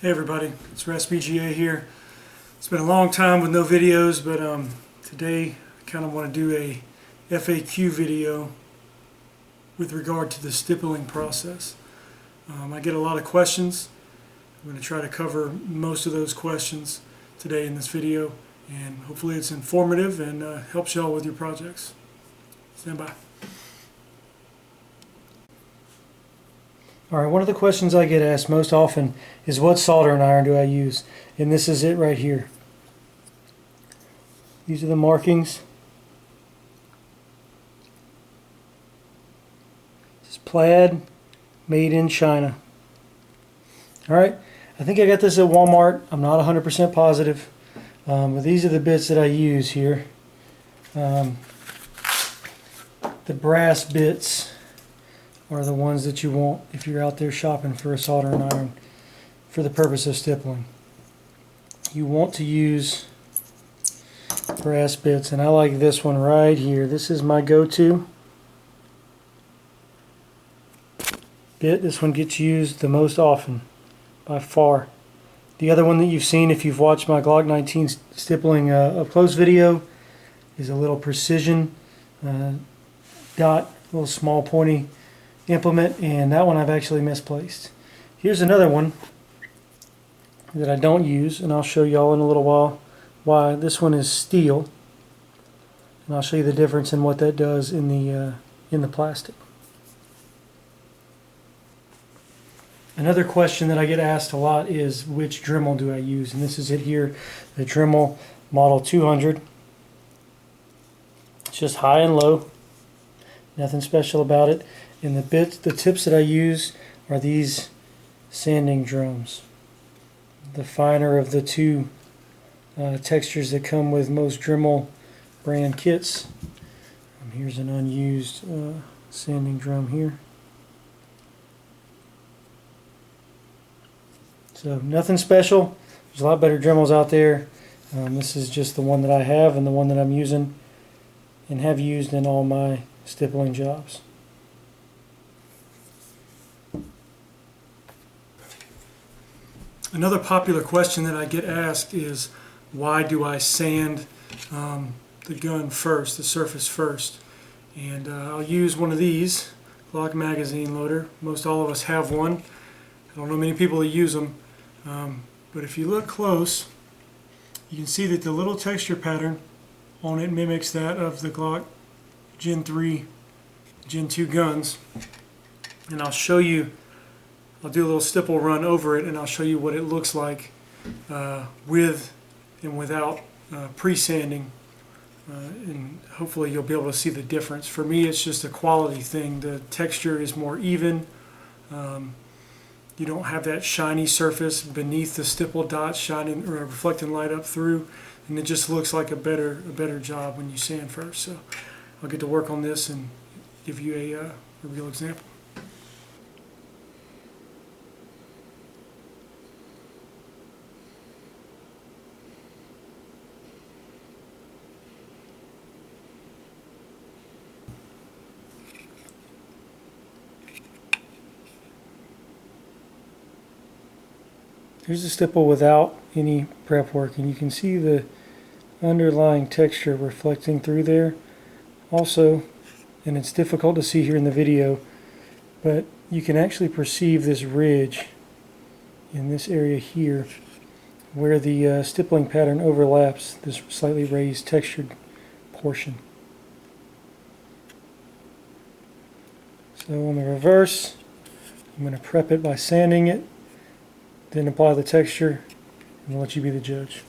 Hey everybody, it's RaspyGA here. It's been a long time with no videos, but today I kind of want to do a FAQ video with regard to the stippling process. I get a lot of questions. I'm going to try to cover most of those questions today in this video, and hopefully it's informative and helps y'all with your projects. Stand by. Alright, one of the questions I get asked most often is what soldering iron do I use? And this is it right here. These are the markings. This is plaid, made in China. Alright, I think I got this at Walmart. I'm not 100% positive. But these are the bits that I use here. The brass bits are the ones that you want if you're out there shopping for a soldering iron for the purpose of stippling. You want to use brass bits, and I like this one right here. This is my go-to bit. This one gets used the most often by far. The other one that you've seen if you've watched my Glock 19 stippling up close video is a little precision dot, little small pointy implement, and that one I've actually misplaced. Here's another one that I don't use, and I'll show y'all in a little while why. This one is steel, and I'll show you the difference in what that does in the plastic. Another question that I get asked a lot is which Dremel do I use, and this is it here, the Dremel Model 200. It's just high and low, nothing special about it. And the tips that I use are these sanding drums, the finer of the two textures that come with most Dremel brand kits. Here's an unused sanding drum here. So nothing special. There's a lot better Dremels out there. This is just the one that I have and the one that I'm using and have used in all my stippling jobs. Another popular question that I get asked is, why do I sand the gun first, the surface first? And I'll use one of these, Glock magazine loader. Most all of us have one. I don't know many people that use them, but if you look close, you can see that the little texture pattern on it mimics that of the Glock Gen 3, Gen 2 guns. And I'll show you, I'll do a little stipple run over it, and I'll show you what it looks like with and without pre-sanding, and hopefully you'll be able to see the difference. For me, it's just a quality thing. The texture is more even. You don't have that shiny surface beneath the stipple dots shining or reflecting light up through, and it just looks like a better job when you sand first. So I'll get to work on this and give you a real example. Here's a stipple without any prep work, and you can see the underlying texture reflecting through there also, and it's difficult to see here in the video, but you can actually perceive this ridge in this area here where the stippling pattern overlaps this slightly raised textured portion. So on the reverse, I'm going to prep it by sanding it, then apply the texture, and I'll let you be the judge.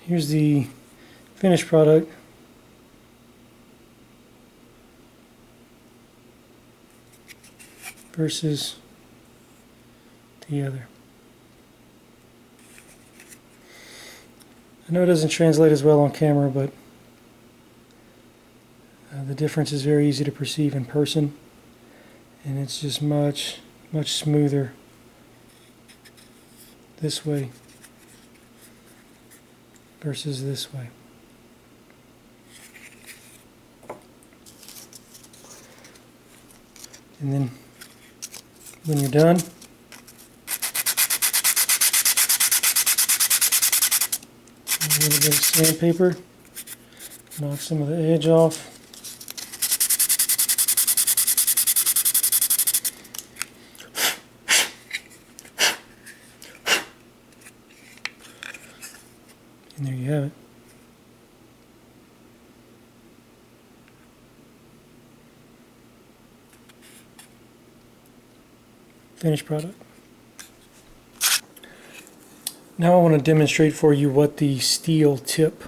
Here's the finished product. Versus the other. I know it doesn't translate as well on camera, but the difference is very easy to perceive in person, and it's just much smoother this way versus this way. And then when you're done, a little bit of sandpaper, knock some of the edge off. And there you have it. Finished product. Now I want to demonstrate for you what the steel tip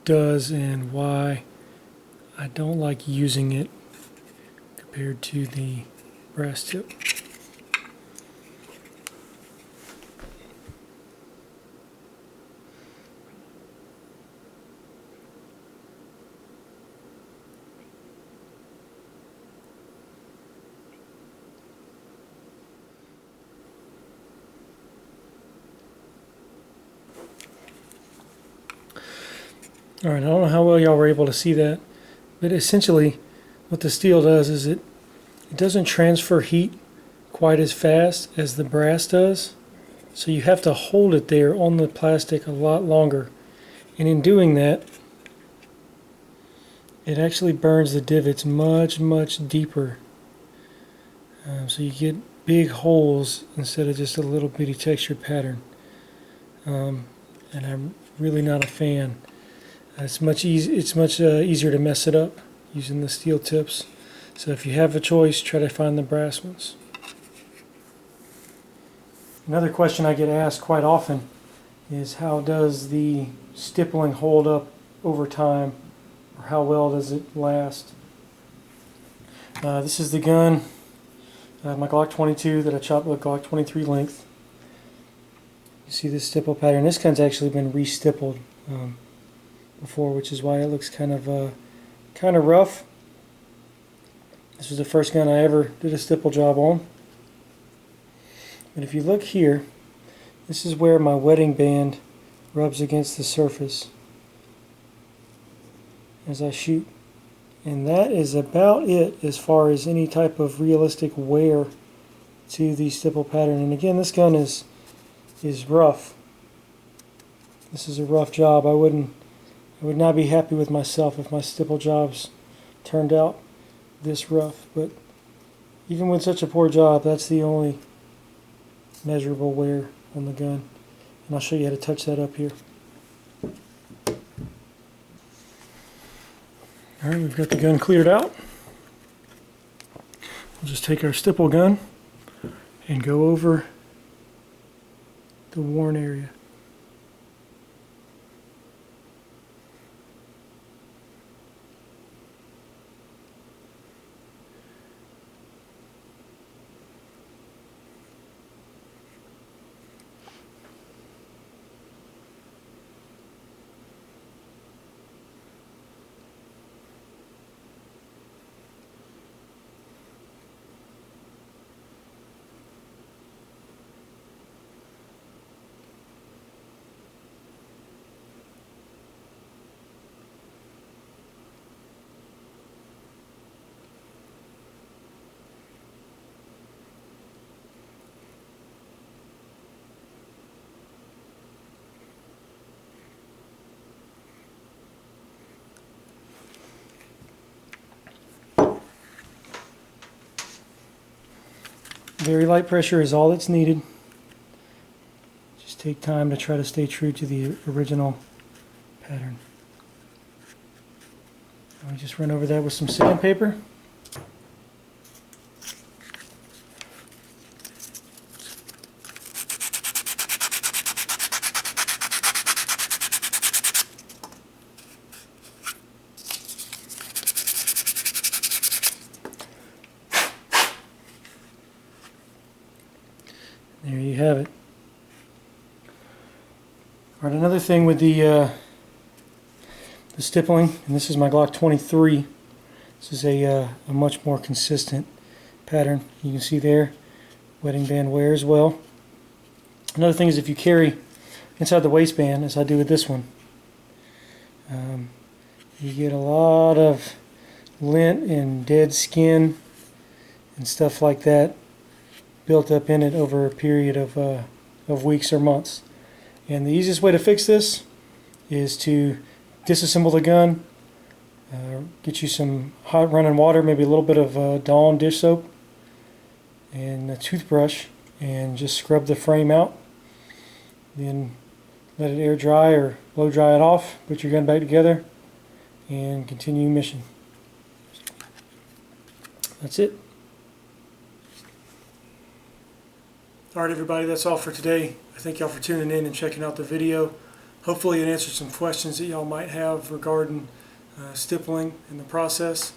does and why I don't like using it compared to the brass tip. Alright, I don't know how well y'all were able to see that, but essentially what the steel does is it doesn't transfer heat quite as fast as the brass does, so you have to hold it there on the plastic a lot longer, and in doing that it actually burns the divots much deeper, so you get big holes instead of just a little bitty textured pattern, and I'm really not a fan. It's much easier to mess it up using the steel tips. So if you have a choice, try to find the brass ones. Another question I get asked quite often is how does the stippling hold up over time, or how well does it last? This is the gun, my Glock 22 that I chopped with Glock 23 length. You see this stipple pattern. This gun's actually been re-stippled before, which is why it looks kind of rough. This was the first gun I ever did a stipple job on. But if you look here, this is where my wedding band rubs against the surface as I shoot. And that is about it as far as any type of realistic wear to the stipple pattern. And again, this gun is rough. This is a rough job. I would not be happy with myself if my stipple jobs turned out this rough, but even with such a poor job, that's the only measurable wear on the gun. And I'll show you how to touch that up here. Alright, we've got the gun cleared out. We'll just take our stipple gun and go over the worn area. Very light pressure is all that's needed. Just take time to try to stay true to the original pattern. I'll just run over that with some sandpaper. have it. Alright, another thing with the stippling, and this is my Glock 23. This is a much more consistent pattern. You can see there, wedding band wear as well. Another thing is if you carry inside the waistband, as I do with this one, you get a lot of lint and dead skin and stuff like that built up in it over a period of weeks or months. And the easiest way to fix this is to disassemble the gun, get you some hot running water, maybe a little bit of Dawn dish soap, and a toothbrush, and just scrub the frame out. Then let it air dry or blow dry it off, put your gun back together, and continue mission. That's it. Alright everybody, that's all for today. I thank y'all for tuning in and checking out the video. Hopefully it answered some questions that y'all might have regarding stippling and the process.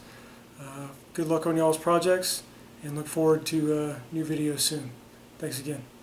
Good luck on y'all's projects, and look forward to new videos soon. Thanks again.